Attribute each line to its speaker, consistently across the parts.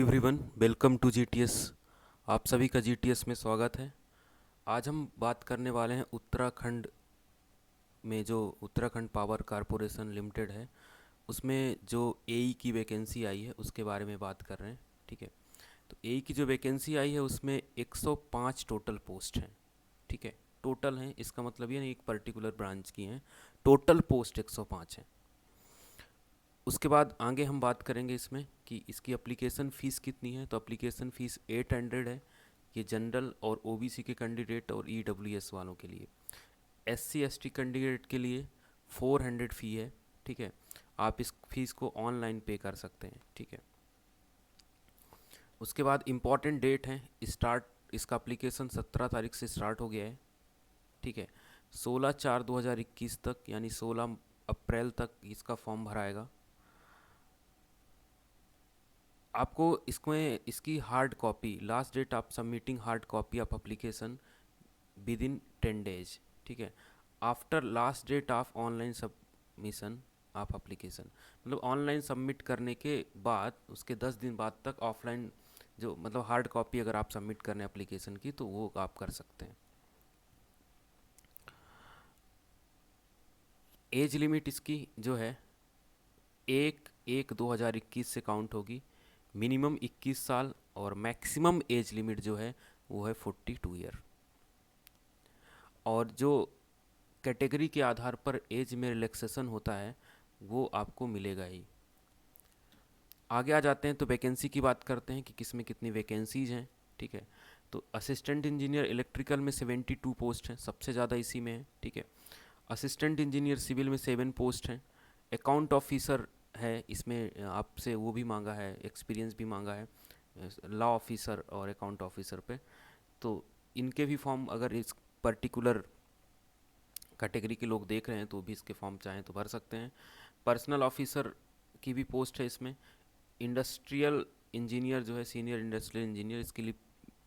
Speaker 1: Everyone, welcome to GTS. आप सभी का जीटीएस में स्वागत है। आज हम बात करने वाले हैं उत्तराखंड में जो उत्तराखंड पावर कारपोरेशन लिमिटेड है उसमें जो एई की वैकेंसी आई है उसके बारे में बात कर रहे हैं। ठीक है, तो एई की जो वैकेंसी आई है उसमें 105 टोटल पोस्ट हैं। ठीक है, टोटल हैं, इसका मतलब ये नहीं एक पर्टिकुलर ब्रांच की हैं, टोटल पोस्ट 105 हैं। उसके बाद आगे हम बात करेंगे इसमें कि इसकी एप्लीकेशन फ़ीस कितनी है। तो एप्लीकेशन फ़ीस 800 है। ये जनरल और ओबीसी के कैंडिडेट और ईडब्ल्यूएस वालों के लिए। एससी एसटी कैंडिडेट के लिए 400 फ़ी है। ठीक है, आप इस फीस को ऑनलाइन पे कर सकते हैं। ठीक है, उसके बाद इम्पॉर्टेंट डेट है स्टार्ट। इसका एप्लीकेशन 17 तारीख से स्टार्ट हो गया है। ठीक है, 16/4/2021 तक यानी 16 अप्रैल तक इसका फॉर्म भराएगा। आपको इसमें इसकी हार्ड कॉपी, लास्ट डेट आप submitting hard copy of application within 10 days. ठीक है, after last date of online submission of application, मतलब ऑनलाइन सबमिट करने के बाद उसके 10 दिन बाद तक ऑफलाइन जो मतलब हार्ड कॉपी अगर आप सबमिट करने एप्लीकेशन की तो वो आप कर सकते हैं। एज लिमिट इसकी जो है 1/1/2021 से काउंट होगी। मिनिमम 21 साल और मैक्सिमम एज लिमिट जो है वो है 42 ईयर। और जो कैटेगरी के आधार पर एज में रिलैक्सेशन होता है वो आपको मिलेगा ही। आगे आ जाते हैं तो वैकेंसी की बात करते हैं कि किस में कितनी वैकेंसीज हैं। ठीक है, तो असिस्टेंट इंजीनियर इलेक्ट्रिकल में 72 पोस्ट हैं, सबसे ज़्यादा इसी में है। ठीक है, असिस्टेंट इंजीनियर सिविल में 7 पोस्ट हैं। अकाउंट ऑफिसर है, इसमें आपसे वो भी मांगा है, एक्सपीरियंस भी मांगा है लॉ ऑफिसर और अकाउंट ऑफिसर पे। तो इनके भी फॉर्म अगर इस पर्टिकुलर कैटेगरी के लोग देख रहे हैं तो भी इसके फॉर्म चाहें तो भर सकते हैं। पर्सनल ऑफिसर की भी पोस्ट है इसमें। इंडस्ट्रियल इंजीनियर जो है, सीनियर इंडस्ट्रियल इंजीनियर, इसके लिए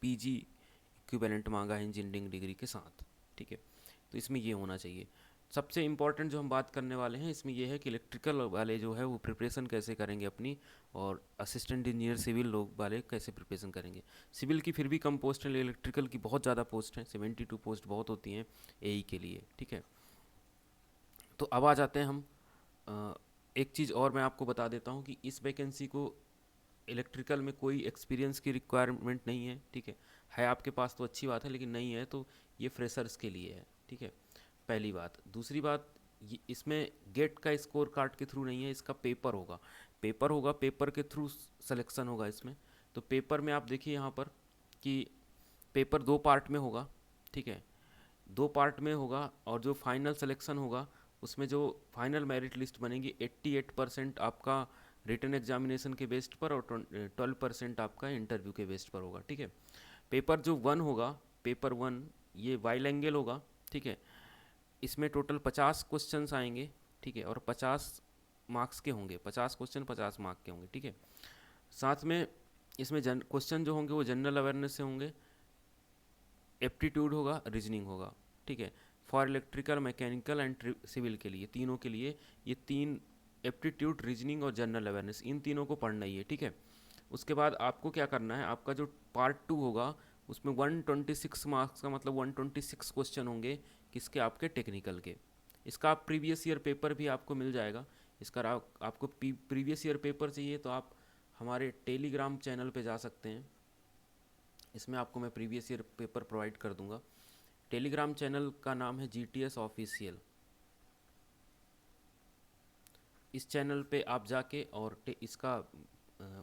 Speaker 1: पीजी इक्विवेलेंट मांगा है इंजीनियरिंग डिग्री के साथ। ठीक है, तो इसमें ये होना चाहिए। सबसे इम्पॉर्टेंट जो हम बात करने वाले हैं इसमें यह है कि इलेक्ट्रिकल वाले जो है वो प्रिपरेशन कैसे करेंगे अपनी, और असिस्टेंट इंजीनियर सिविल लोग वाले कैसे प्रिपरेशन करेंगे। सिविल की फिर भी कम पोस्ट है, इलेक्ट्रिकल की बहुत ज़्यादा पोस्ट है, 72 पोस्ट बहुत होती हैं एई के लिए। ठीक है, तो अब आ जाते हैं हम एक चीज़ और मैं आपको बता देता हूँ कि इस वैकेंसी को इलेक्ट्रिकल में कोई एक्सपीरियंस की रिक्वायरमेंट नहीं है। ठीक है आपके पास तो अच्छी बात है, लेकिन नहीं है तो ये फ्रेशर्स के लिए है। ठीक है, पहली बात। दूसरी बात, ये इसमें गेट का स्कोर कार्ड के थ्रू नहीं है, इसका पेपर होगा। पेपर के थ्रू सिलेक्शन होगा इसमें। तो पेपर में आप देखिए यहाँ पर कि पेपर 2 पार्ट में होगा। ठीक है, 2 पार्ट में होगा और जो फाइनल सिलेक्शन होगा उसमें जो फाइनल मेरिट लिस्ट बनेगी 88% आपका रिटन एग्जामिनेशन के बेस्ड पर और 12% आपका इंटरव्यू के बेस्ड पर होगा। ठीक है, पेपर जो 1 होगा, पेपर 1 ये बाइलैंग्वेज होगा। ठीक है, इसमें टोटल 50 क्वेश्चंस आएंगे। ठीक है, और 50 मार्क्स के होंगे, 50 क्वेश्चन 50 मार्क के होंगे। ठीक है, साथ में इसमें क्वेश्चन जो होंगे वो जनरल अवेयरनेस से होंगे, एप्टीट्यूड होगा, रीजनिंग होगा। ठीक है, for electrical, mechanical and civil के लिए, तीनों के लिए ये 3 एप्टीट्यूड, रीजनिंग और जनरल अवेयरनेस, इन तीनों को पढ़ना ही है। ठीक है, उसके बाद आपको क्या करना है, आपका जो पार्ट 2 होगा उसमें 126 मार्क्स का मतलब 126 क्वेश्चन होंगे किसके, आपके टेक्निकल के। इसका आप प्रीवियस ईयर पेपर भी आपको मिल जाएगा। इसका आपको प्रीवियस ईयर पेपर चाहिए तो आप हमारे टेलीग्राम चैनल पे जा सकते हैं, इसमें आपको मैं प्रीवियस ईयर पेपर प्रोवाइड कर दूंगा। टेलीग्राम चैनल का नाम है जीटीएस ऑफिशियल। इस चैनल पे आप जाके और इसका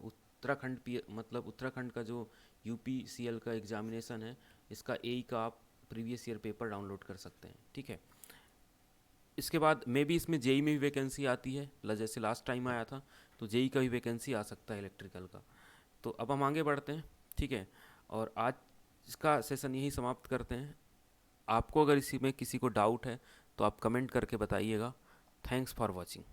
Speaker 1: उत्तराखंड मतलब उत्तराखंड का जो यूपीसीएल का एग्जामिनेशन है, इसका एई का आप प्रीवियस ईयर पेपर डाउनलोड कर सकते हैं। ठीक है, इसके बाद मे भी इसमें जेई में भी वैकेंसी आती है, जैसे लास्ट टाइम आया था, तो जेई का भी वैकेंसी आ सकता है इलेक्ट्रिकल का। तो अब हम आगे बढ़ते हैं। ठीक है, और आज इसका सेशन यही समाप्त करते हैं। आपको अगर इसी में किसी को डाउट है तो आप कमेंट करके बताइएगा। Thanks for watching.